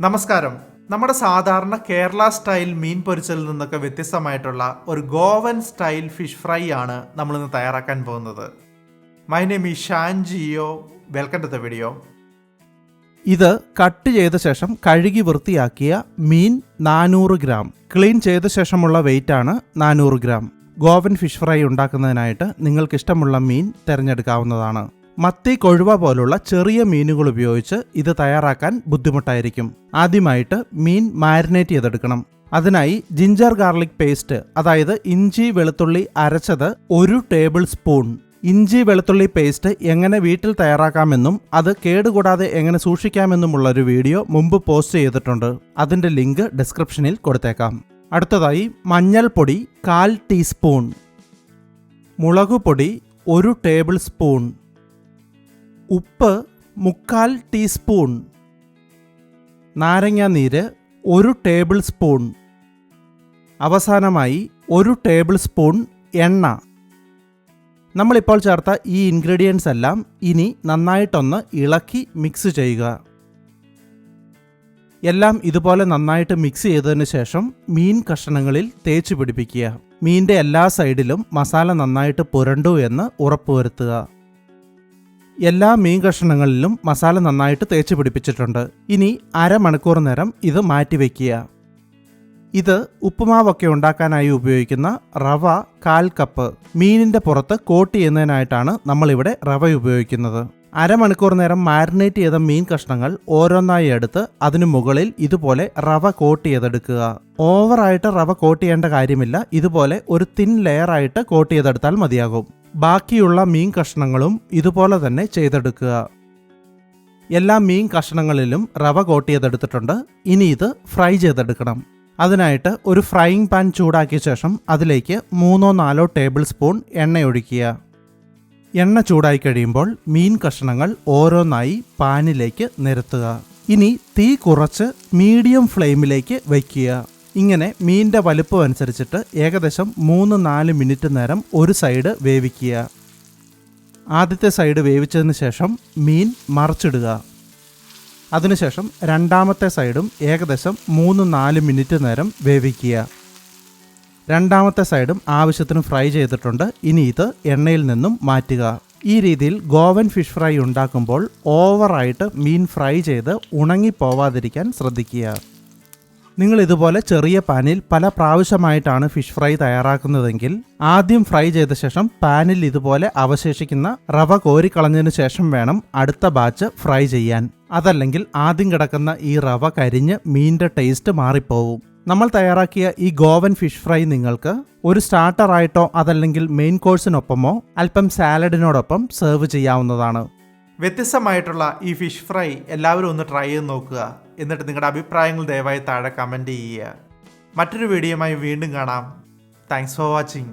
നമസ്കാരം. നമ്മുടെ സാധാരണ കേരള സ്റ്റൈൽ മീൻ പൊരിച്ചതിൽ നിന്നൊക്കെ വ്യത്യസ്തമായിട്ടുള്ള ഒരു ഗോവൻ സ്റ്റൈൽ ഫിഷ് ഫ്രൈ ആണ് നമ്മളിന്ന് തയ്യാറാക്കാൻ പോകുന്നത്. My name is Shan Geo. Welcome to the video. ഇത് കട്ട് ചെയ്ത ശേഷം കഴുകി വൃത്തിയാക്കിയ മീൻ 400 ഗ്രാം. ക്ലീൻ ചെയ്ത ശേഷമുള്ള വെയിറ്റ് ആണ് 400 ഗ്രാം. ഗോവൻ ഫിഷ് ഫ്രൈ ഉണ്ടാക്കുന്നതിനായിട്ട് നിങ്ങൾക്കിഷ്ടമുള്ള മീൻ തിരഞ്ഞെടുക്കാവുന്നതാണ്. മത്തി, കൊഴുവ പോലുള്ള ചെറിയ മീനുകൾ ഉപയോഗിച്ച് ഇത് തയ്യാറാക്കാൻ ബുദ്ധിമുട്ടായിരിക്കും. ആദ്യമായിട്ട് മീൻ മാരിനേറ്റ് ചെയ്തെടുക്കണം. അതിനായി ജിഞ്ചർ ഗാർലിക് പേസ്റ്റ്, അതായത് ഇഞ്ചി വെളുത്തുള്ളി അരച്ചത് 1 ടേബിൾ സ്പൂൺ. ഇഞ്ചി വെളുത്തുള്ളി പേസ്റ്റ് എങ്ങനെ വീട്ടിൽ തയ്യാറാക്കാമെന്നും അത് കേടുകൂടാതെ എങ്ങനെ സൂക്ഷിക്കാമെന്നുമുള്ളൊരു വീഡിയോ മുമ്പ് പോസ്റ്റ് ചെയ്തിട്ടുണ്ട്. അതിൻ്റെ ലിങ്ക് ഡിസ്ക്രിപ്ഷനിൽ കൊടുത്തേക്കാം. അടുത്തതായി മഞ്ഞൾപ്പൊടി 1/4 ടീസ്പൂൺ, മുളകുപൊടി 1 ടേബിൾ സ്പൂൺ, ഉപ്പ് 3/4 ടീസ്പൂൺ, നാരങ്ങാനീര് 1 ടേബിൾ സ്പൂൺ, അവസാനമായി 1 ടേബിൾ സ്പൂൺ എണ്ണ. നമ്മളിപ്പോൾ ചേർത്ത ഈ ഇൻഗ്രീഡിയൻസ് എല്ലാം ഇനി നന്നായിട്ടൊന്ന് ഇളക്കി മിക്സ് ചെയ്യുക. എല്ലാം ഇതുപോലെ നന്നായിട്ട് മിക്സ് ചെയ്തതിന് ശേഷം മീൻ കഷണങ്ങളിൽ തേച്ച് പിടിപ്പിക്കുക. മീനിൻ്റെ എല്ലാ സൈഡിലും മസാല നന്നായിട്ട് പുരണ്ടു എന്ന് ഉറപ്പുവരുത്തുക. എല്ലാ മീൻ കഷണങ്ങളിലും മസാല നന്നായിട്ട് തേച്ച് പിടിപ്പിച്ചിട്ടുണ്ട്. ഇനി അരമണിക്കൂർ നേരം ഇത് മാറ്റിവെക്കുക. ഇത് ഉപ്പുമാവൊക്കെ ഉണ്ടാക്കാനായി ഉപയോഗിക്കുന്ന റവ 1/4 കപ്പ്. മീനിൻ്റെ പുറത്ത് കോട്ട് ചെയ്യുന്നതിനായിട്ടാണ് നമ്മളിവിടെ റവ ഉപയോഗിക്കുന്നത്. അരമണിക്കൂർ നേരം മാരിനേറ്റ് ചെയ്ത മീൻ കഷ്ണങ്ങൾ ഓരോന്നായി എടുത്ത് അതിനു മുകളിൽ ഇതുപോലെ റവ കോട്ട് ചെയ്തെടുക്കുക. ഓവറായിട്ട് റവ കോട്ട് ചെയ്യേണ്ട കാര്യമില്ല. ഇതുപോലെ ഒരു തിൻ ലെയറായിട്ട് കോട്ട് ചെയ്തെടുത്താൽ മതിയാകും. ബാക്കിയുള്ള മീൻ കഷ്ണങ്ങളും ഇതുപോലെ തന്നെ ചെയ്തെടുക്കുക. എല്ലാ മീൻ കഷ്ണങ്ങളിലും റവ കോട്ട് ചെയ്തെടുത്തിട്ടുണ്ട്. ഇനി ഇത് ഫ്രൈ ചെയ്തെടുക്കണം. അതിനായിട്ട് ഒരു ഫ്രൈയിങ് പാൻ ചൂടാക്കിയ ശേഷം അതിലേക്ക് 3-4 ടേബിൾ സ്പൂൺ എണ്ണ ഒഴിക്കുക. എണ്ണ ചൂടായി കഴിയുമ്പോൾ മീൻ കഷ്ണങ്ങൾ ഓരോന്നായി പാനിലേക്ക് നിരത്തുക. ഇനി തീ കുറച്ച് മീഡിയം ഫ്ലെയിമിലേക്ക് വയ്ക്കുക. ഇങ്ങനെ മീനിൻ്റെ വലുപ്പം അനുസരിച്ചിട്ട് ഏകദേശം 3-4 മിനിറ്റ് നേരം ഒരു സൈഡ് വേവിക്കുക. ആദ്യത്തെ സൈഡ് വേവിച്ചതിന് ശേഷം മീൻ മറിച്ചിടുക. അതിനുശേഷം രണ്ടാമത്തെ സൈഡും ഏകദേശം 3-4 മിനിറ്റ് നേരം വേവിക്കുക. രണ്ടാമത്തെ സൈഡും ആവശ്യത്തിന് ഫ്രൈ ചെയ്തിട്ടുണ്ട്. ഇനി ഇത് എണ്ണയിൽ നിന്നും മാറ്റുക. ഈ രീതിയിൽ ഗോവൻ ഫിഷ് ഫ്രൈ ഉണ്ടാക്കുമ്പോൾ ഓവറായിട്ട് മീൻ ഫ്രൈ ചെയ്ത് ഉണങ്ങിപ്പോവാതിരിക്കാൻ ശ്രദ്ധിക്കുക. നിങ്ങൾ ഇതുപോലെ ചെറിയ പാനിൽ പല പ്രാവശ്യമായിട്ടാണ് ഫിഷ് ഫ്രൈ തയ്യാറാക്കുന്നതെങ്കിൽ ആദ്യം ഫ്രൈ ചെയ്ത ശേഷം പാനിൽ ഇതുപോലെ അവശേഷിക്കുന്ന റവ കോരിക്കളഞ്ഞതിന് ശേഷം വേണം അടുത്ത ബാച്ച് ഫ്രൈ ചെയ്യാൻ. അതല്ലെങ്കിൽ ആദ്യം കിടക്കുന്ന ഈ റവ കരിഞ്ഞ് മീനിൻ്റെ ടേസ്റ്റ് മാറിപ്പോവും. നമ്മൾ തയ്യാറാക്കിയ ഈ ഗോവൻ ഫിഷ് ഫ്രൈ നിങ്ങൾക്ക് ഒരു സ്റ്റാർട്ടറായിട്ടോ അതല്ലെങ്കിൽ മെയിൻ കോഴ്സിനൊപ്പമോ അല്പം സാലഡിനോടൊപ്പം സെർവ് ചെയ്യാവുന്നതാണ്. വ്യത്യസ്തമായിട്ടുള്ള ഈ ഫിഷ് ഫ്രൈ എല്ലാവരും ഒന്ന് ട്രൈ ചെയ്ത് നോക്കുക. എന്നിട്ട് നിങ്ങളുടെ അഭിപ്രായങ്ങൾ ദയവായി താഴെ കമൻറ്റ് ചെയ്യുക. മറ്റൊരു വീഡിയോയുമായി വീണ്ടും കാണാം. Thanks for watching.